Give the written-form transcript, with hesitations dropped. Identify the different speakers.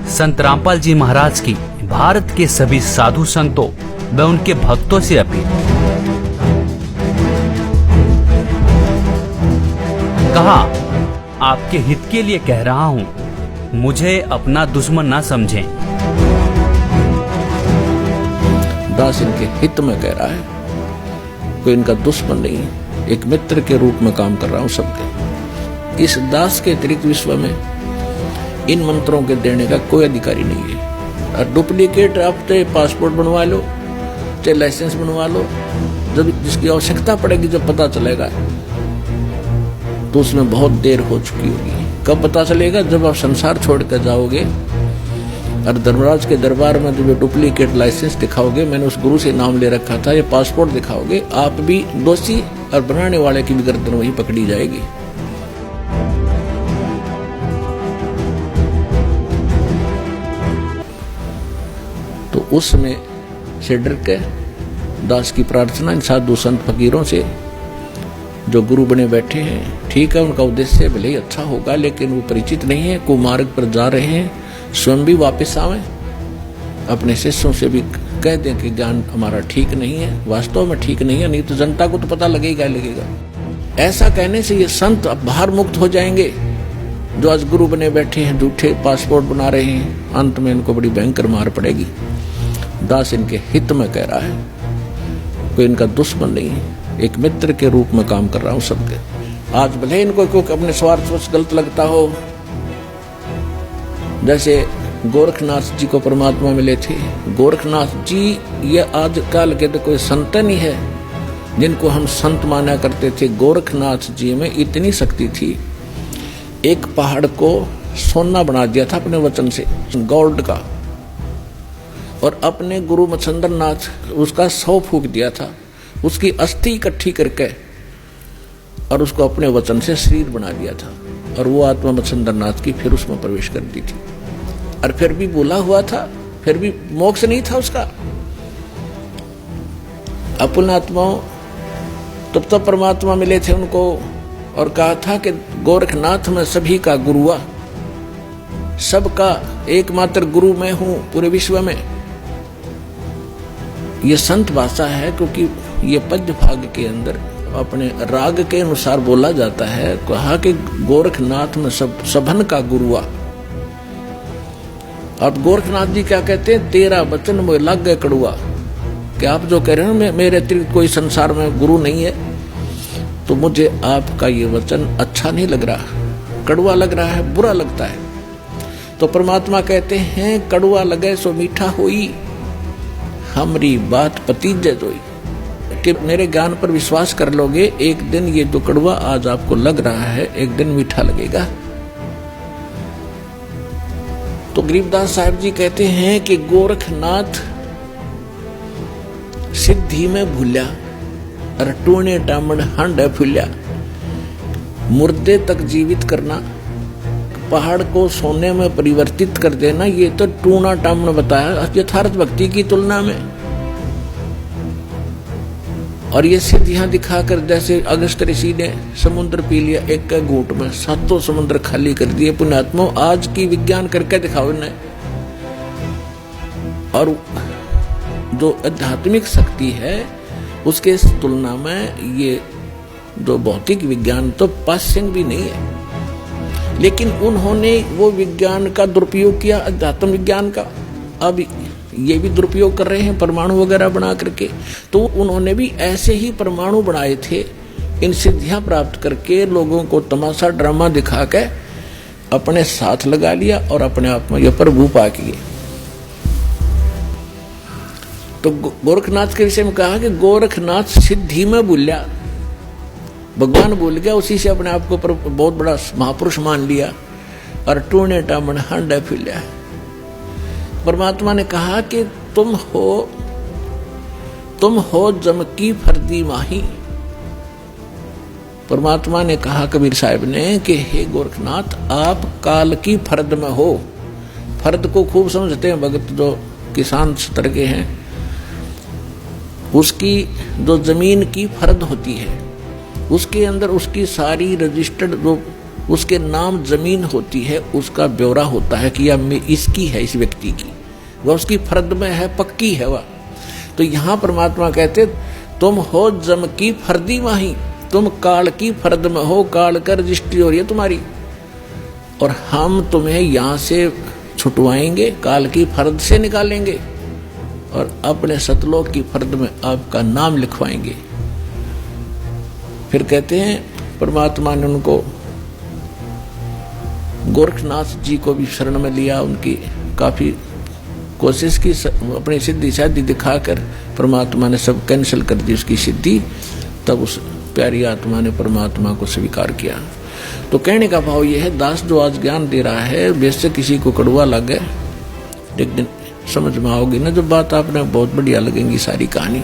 Speaker 1: संत रामपाल जी महाराज की भारत के सभी साधु संतों व उनके भक्तों से अपील। कहा, आपके हित के लिए कह रहा हूँ, मुझे अपना दुश्मन ना समझें।
Speaker 2: दास इनके हित में कह रहा है, कोई इनका दुश्मन नहीं है, एक मित्र के रूप में काम कर रहा हूं सबके। इस दास के अतिरिक्त विश्व में इन मंत्रों के देने का कोई अधिकारी नहीं है। और डुप्लीकेट आप चाहे पासपोर्ट बनवा लो, चाहे लाइसेंस बनवा लो, जब जिसकी आवश्यकता पड़ेगी जब पता चलेगा तो उसमें बहुत देर हो चुकी होगी। कब पता चलेगा? जब आप संसार छोड़ कर जाओगे और धर्मराज के दरबार में जब डुप्लीकेट लाइसेंस दिखाओगे, मैंने उस गुरु से नाम ले रखा था, ये पासपोर्ट दिखाओगे, आप भी दोषी और बनाने वाले की भी गर्दन वही पकड़ी जाएगी। तो उसमें से डर के दास की प्रार्थना इन साधु संत फकीरों से जो गुरु बने बैठे हैं, ठीक है उनका उद्देश्य भले ही अच्छा होगा, लेकिन वो परिचित नहीं है, कुमार्ग पर जा रहे हैं, स्वयं भी वापस आवे, अपने शिष्यों से भी कह दें कि ज्ञान हमारा ठीक नहीं है, वास्तव में ठीक नहीं है, नहीं तो जनता को तो पता लगेगा। ऐसा कहने से ये संत अब बाहर मुक्त हो जाएंगे जो आज गुरु बने बैठे हैं, झूठे पासपोर्ट बना रहे हैं, अंत में इनको बड़ी भयंकर मार पड़ेगी। दास इनके हित में कह रहा है, कोई इनका दुश्मन नहीं है, एक मित्र के रूप में काम कर रहा हूं सबके। आज भले इनको कोई अपने स्वार्थ गलत लगता हो, जैसे गोरखनाथ जी को परमात्मा मिले थे, गोरखनाथ जी ये आज काल के तो कोई संत नहीं है जिनको हम संत माना करते थे। गोरखनाथ जी में इतनी शक्ति थी, एक पहाड़ को सोना बना दिया था अपने वचन से, गोल्ड का, और अपने गुरु मच्छिंद्र नाथ उसका 100 फूंक दिया था, उसकी अस्थि इकट्ठी करके और उसको अपने वचन से शरीर बना दिया था, और वो आत्मा मच्छिंद्र नाथ की फिर उसमें प्रवेश करती थी, और फिर भी बोला हुआ था, फिर भी मोक्ष नहीं था उसका। अपने आत्माओं तब परमात्मा मिले थे उनको, और कहा था कि गोरखनाथ में सभी का गुरु हुआ, सबका एकमात्र गुरु मैं हूं पूरे विश्व में। ये संत भाषा है, क्योंकि ये पद्य भाग के अंदर अपने राग के अनुसार बोला जाता है। कहा कि गोरखनाथ में सबन का गुरु हुआ। अब गोरखनाथ जी क्या कहते हैं, तेरा वचन मुझे लग गए कड़ुआ, कि आप जो कह रहे हो मेरे अतिरिक्त कोई संसार में गुरु नहीं है, तो मुझे आपका ये वचन अच्छा नहीं लग रहा, कड़वा लग रहा है, बुरा लगता है। तो परमात्मा कहते हैं, कड़वा लगे सो मीठा होई, हमारी बात पतीजे जोई, कि मेरे ज्ञान पर विश्वास कर लोगे, एक दिन ये जो कड़वा आज आपको लग रहा है एक दिन मीठा लगेगा। तो गरीबदास साहब जी कहते हैं कि गोरखनाथ सिद्धि में भूल्या, और टूने टामण हंड फुल्या। मुर्दे तक जीवित करना, पहाड़ को सोने में परिवर्तित कर देना, ये तो टूना टामण बताया यथार्थ भक्ति की तुलना में। और ये सिद्धियां दिखाकर, जैसे अगस्त ऋषि ने समुद्र पी लिया एक घूंट में, 7 समुद्र खाली कर दिए। पुण्यात्मा आज की विज्ञान करके दिखाओ इन्हें। और जो आध्यात्मिक शक्ति है उसके तुलना में ये जो भौतिक विज्ञान तो पाश्चिंग भी नहीं है, लेकिन उन्होंने वो विज्ञान का दुरुपयोग किया, अध्यात्म विज्ञान का। अब ये भी दुरुपयोग कर रहे हैं परमाणु वगैरह बना करके। तो उन्होंने भी ऐसे ही परमाणु बनाए थे, इन सिद्धियां प्राप्त करके लोगों को तमाशा ड्रामा दिखा के अपने साथ लगा लिया और अपने आप में यह प्रभु पा किए। तो गोरखनाथ के विषय में कहा कि गोरखनाथ सिद्धि में भूल्या, भगवान भूल गया, उसी से अपने आप को बहुत बड़ा महापुरुष मान लिया, और टूने टामण हंड फुल्या। परमात्मा ने कहा कि तुम हो जम की फर्दी माही। परमात्मा ने कहा कबीर साहब ने कि हे गोरखनाथ, आप काल की फर्द में हो। फर्द को खूब समझते हैं भगत जो किसान स्तर के हैं, उसकी जो जमीन की फर्द होती है उसके अंदर उसकी सारी रजिस्टर्ड जो उसके नाम जमीन होती है, उसका ब्यौरा होता है कि यह इसकी है, इस व्यक्ति की, वह उसकी फर्द में है, पक्की है वह। तो यहां परमात्मा कहते तुम हो जम की फर्दी माही, तुम काल की फर्द में हो, काल कर रजिस्ट्री हो रही है तुम्हारी, और हम तुम्हें यहां से छुटवाएंगे, काल की फर्द से निकालेंगे और अपने सतलोक की फर्द में आपका नाम लिखवाएंगे। फिर कहते हैं परमात्मा ने उनको गोरखनाथ जी को भी शरण में लिया, उनकी काफी कोशिश की, अपनी सिद्धि शादी दिखाकर परमात्मा ने सब कैंसिल कर दी उसकी सिद्धि। तब उस प्यारी आत्मा ने परमात्मा को स्वीकार किया। तो कहने का भाव यह है, दास जो आज ज्ञान दे रहा है, वैसे किसी को कड़वा लगे, एक दिन समझ में आओगी ना जब बात, आपने बहुत बढ़िया लगेंगी सारी कहानी।